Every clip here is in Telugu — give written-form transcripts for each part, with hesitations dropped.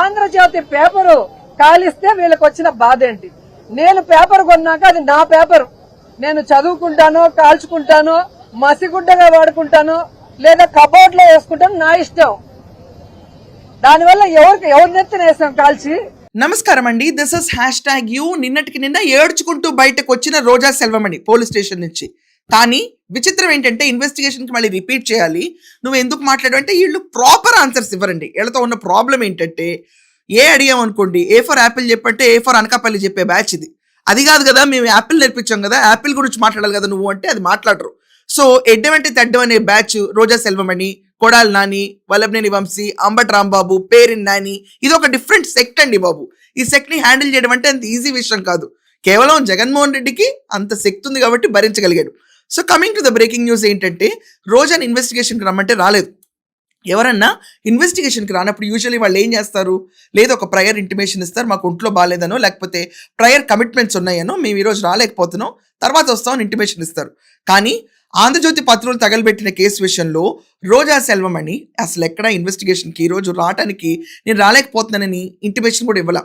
ఆంధ్రజ్యోతి పేపరు కాలిస్తే వీళ్ళకి వచ్చిన బాధ ఏంటి? నేను పేపర్ కొన్నాక అది నా పేపర్, నేను చదువుకుంటానో కాల్చుకుంటానో మసిగుడ్డగా వాడుకుంటానో లేదా కబోర్డ్ లో వేసుకుంటాను, నా ఇష్టం. దానివల్ల ఎవరి నెత్తిన వేసాం కాల్చి. నమస్కారం అండి, దిస్ ఇస్ #యూ. నిన్నటికి నిన్న ఏడ్చుకుంటూ బయటకు వచ్చిన రోజా సెల్వమణి పోలీస్ స్టేషన్ నుంచి. కానీ విచిత్రం ఏంటంటే ఇన్వెస్టిగేషన్ కి మళ్ళీ రిపీట్ చేయాలి. నువ్వు ఎందుకు మాట్లాడు అంటే వీళ్ళు ప్రాపర్ ఆన్సర్స్ ఇవ్వరండి. వీళ్ళతో ఉన్న ప్రాబ్లం ఏంటంటే అడిగాం అనుకోండి, ఏ ఫర్ యాపిల్ చెప్పంటే ఏ ఫర్ అనకాపల్లి చెప్పే బ్యాచ్ ఇది. అది కాదు కదా, మేము యాపిల్ నేర్పించాం కదా, యాపిల్ గురించి మాట్లాడాలి కదా నువ్వు అంటే అది మాట్లాడరు. సో ఎడ్డమంటే తెడ్డం అనే బ్యాచ్ రోజా సెల్వమణి, కొడాలి నాని, వల్లభనేని వంశీ, అంబటి రాంబాబు, పేరిన్ నాని, ఇది ఒక డిఫరెంట్ సెక్ట్ అండి బాబు. ఈ సెక్ట్ ని హ్యాండిల్ చేయడం అంటే అంత ఈజీ విషయం కాదు. కేవలం జగన్మోహన్ రెడ్డికి అంత శక్తి ఉంది కాబట్టి భరించగలిగాడు. So coming to the breaking news ఏంటంటే రోజాని ఇన్వెస్టిగేషన్కి రమ్మంటే రాలేదు. ఎవరన్నా ఇన్వెస్టిగేషన్కి రానప్పుడు యూజువల్లీ వాళ్ళు ఏం చేస్తారు, లేదా ఒక ప్రయర్ ఇంటిమేషన్ ఇస్తారు, మాకు ఒంట్లో బాగాలేదనో లేకపోతే ప్రయర్ కమిట్మెంట్స్ ఉన్నాయనో మేము ఈరోజు రాలేకపోతున్నాం తర్వాత వస్తామని ఇంటిమేషన్ ఇస్తారు. కానీ ఆంధ్రజ్యోతి పత్రులు తగలబెట్టిన కేసు విషయంలో రోజా సెల్వమణి అసలు ఎక్కడ ఇన్వెస్టిగేషన్కి ఈరోజు రావడానికి నేను రాలేకపోతున్నానని ఇంటిమేషన్ కూడా ఇవ్వాల.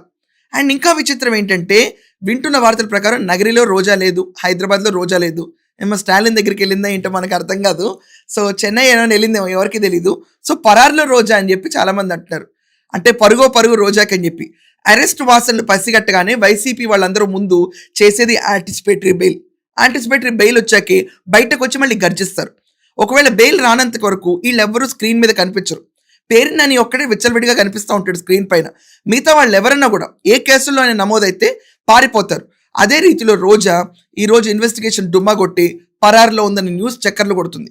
అండ్ ఇంకా విచిత్రం ఏంటంటే వింటున్న వార్తల ప్రకారం నగరిలో రోజా లేదు, హైదరాబాద్లో రోజా లేదు. ఏమో స్టాలిన్ దగ్గరికి వెళ్ళిందా ఏంటో మనకు అర్థం కాదు. సో చెన్నై ఏమైనా వెళ్ళిందేమో ఎవరికి తెలీదు. సో పరార్లో రోజా అని చెప్పి చాలా మంది అంటున్నారు. అంటే పరుగు రోజాకి అని చెప్పి అరెస్ట్ వాసనలు పసిగట్టగానే వైసీపీ వాళ్ళందరూ ముందు చేసేది యాంటిసిపేటరీ బెయిల్ వచ్చాకే బయటకు వచ్చి మళ్ళీ గర్జిస్తారు. ఒకవేళ బెయిల్ రానంత వరకు వీళ్ళెవ్వరూ స్క్రీన్ మీద కనిపించరు. పేరునని ఒక్కడే విచ్చలవిడిగా కనిపిస్తూ ఉంటాడు స్క్రీన్ పైన. మిగతా వాళ్ళు ఎవరన్నా కూడా ఏ కేసుల్లో ఆయన నమోదైతే పారిపోతారు. అదే రీతిలో రోజా ఈరోజు ఇన్వెస్టిగేషన్ డుమ్మా కొట్టి పరారులో ఉందని న్యూస్ చక్కర్లు కొడుతుంది.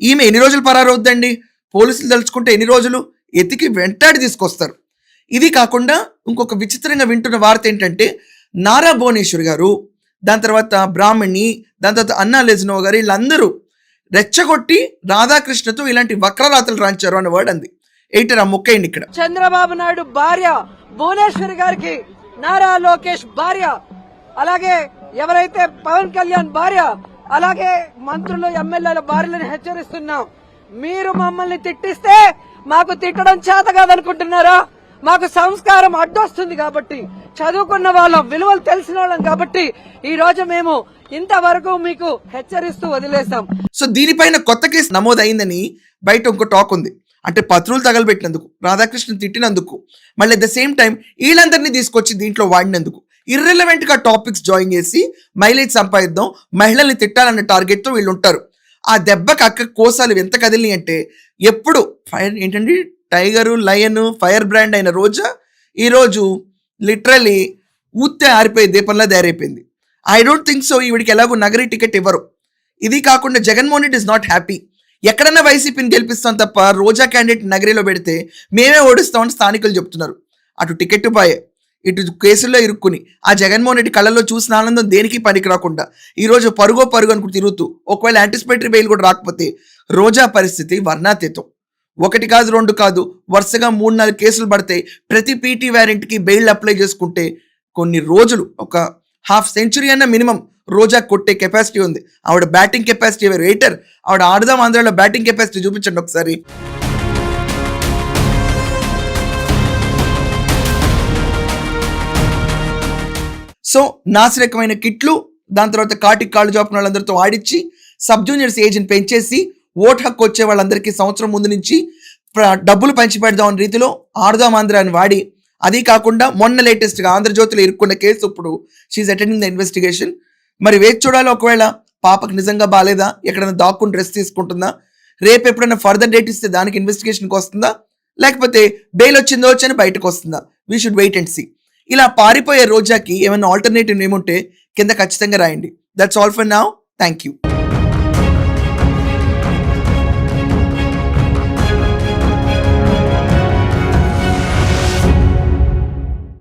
ఈమె ఎన్ని రోజులు పరారు అవుద్దండి? పోలీసులు తలుచుకుంటే ఎన్ని రోజులు ఎతికి వెంటాడి తీసుకొస్తారు. ఇది కాకుండా ఇంకొక విచిత్రంగా వింటున్న వార్త ఏంటంటే నారా భువనేశ్వర్ గారు, దాని తర్వాత బ్రాహ్మణి, దాని తర్వాత అన్నా లెజ్నో గారు, వీళ్ళందరూ రెచ్చగొట్టి రాధాకృష్ణతో ఇలాంటి వక్రరాతలు రాంచారు అన్న వర్డ్ అంది. ఏంటరా మొక్కైంది ఇక్కడ. చంద్రబాబు నాయుడు భార్య భువనేశ్వర్ గారికి నారా లోకేష్ భార్య, అలాగే ఎవరైతే పవన్ కళ్యాణ్ భార్య, అలాగే మంత్రులు ఎమ్మెల్యేల భార్యలను హెచ్చరిస్తున్నాం. మీరు మమ్మల్ని తిట్టిస్తే మాకు తిట్టడం చేత కాదనుకుంటున్నారా? మాకు సంస్కారం అడ్డొస్తుంది కాబట్టి, చదువుకున్న వాళ్ళం, విలువలు తెలిసిన వాళ్ళం కాబట్టి ఈ రోజు మేము ఇంతవరకు మీకు హెచ్చరిస్తూ వదిలేసాం. సో దీనిపైన కొత్త కేసు నమోదైందని బయట ఇంకో టాక్ ఉంది. అంటే పత్రులు తగలబెట్టినందుకు, రాధాకృష్ణ తిట్టినందుకు, మళ్ళీ అట్ ద సేమ్ టైం వీళ్ళందరినీ తీసుకొచ్చి దీంట్లో వాడినందుకు ఇర్రెలవెంట్ గా టాపిక్స్ జాయిన్ చేసి మైలేజ్ సంపాదిద్దాం, మహిళల్ని తిట్టాలన్న టార్గెట్ తో వీళ్ళు ఉంటారు. ఆ దెబ్బకి అక్క కోసాలు ఎంత కదిలి అంటే ఎప్పుడు ఫైర్ ఏంటండి టైగరు, లయన్, ఫైర్ బ్రాండ్ అయిన రోజా ఈరోజు లిటరలీ ఊతే ఆరిపోయే దీపంలా తయారైపోయింది. ఐ డోంట్ థింక్ సో ఈవిడికి ఎలాగో నగరి టికెట్ ఇవ్వరు. ఇది కాకుండా Jaganmohan Reddy is not happy. ఎక్కడన్నా వైసీపీని గెలిపిస్తాం తప్ప రోజా క్యాండిడేట్ నగరిలో పెడితే మేమే ఓడిస్తామని స్థానికులు చెప్తున్నారు. అటు టికెట్ బాయే, ఇటు కేసుల్లో ఇరుక్కుని ఆ జగన్మోహన్ రెడ్డి కళ్ళల్లో చూసిన ఆనందం దేనికి పనికి రాకుండా ఈరోజు పరుగు అనుకుని తిరుగుతూ ఒకవేళ యాంటిసిపేటరీ బెయిల్ కూడా రాకపోతే రోజా పరిస్థితి వర్ణాతీతం. 1 కాదు 2 కాదు, వరుసగా 3-4 కేసులు పడతాయి. ప్రతి పీటీ వ్యారెంట్కి బెయిల్ అప్లై చేసుకుంటే కొన్ని రోజులు ఒక హాఫ్ సెంచురీ అన్న మినిమం రోజా కొట్టే కెపాసిటీ ఉంది. ఆవిడ బ్యాటింగ్ కెపాసిటీ రేటర్, ఆవిడ ఆడదాం ఆంధ్రాలో బ్యాటింగ్ కెపాసిటీ చూపించండి ఒకసారి. సో నాసిరకమైన కిట్లు, దాని తర్వాత కాటికి కాళ్ళు చాపున వాళ్ళందరితో ఆడిచ్చి సబ్ జూనియర్స్ ఏజ్ని పెంచేసి ఓట్ హక్కు వచ్చే వాళ్ళందరికీ సంవత్సరం ముందు నుంచి డబ్బులు పంచిపెడదాం అనే రీతిలో ఆడదాం ఆంధ్ర అని వాడి, అది కాకుండా మొన్న లేటెస్ట్గా ఆంధ్రజ్యోతిలో ఇరుక్కున్న కేసు ఇప్పుడు షీఈ్ అటెండింగ్ ద ఇన్వెస్టిగేషన్. మరి వేచి చూడాలి, ఒకవేళ పాపకు నిజంగా బాగాలేదా, ఎక్కడైనా దాక్కుని డ్రెస్ తీసుకుంటుందా, రేపు ఎప్పుడైనా ఫర్దర్ డేట్ ఇస్తే దానికి ఇన్వెస్టిగేషన్కి వస్తుందా, లేకపోతే బెయిల్ వచ్చిందో వచ్చని బయటకు వస్తుందా? We should wait and see. ఇలా పారిపోయే రోజాకి ఏమైనా ఆల్టర్నేటివ్ ఏముంటే కింద ఖచ్చితంగా రాయండి. That's all for now. Thank you.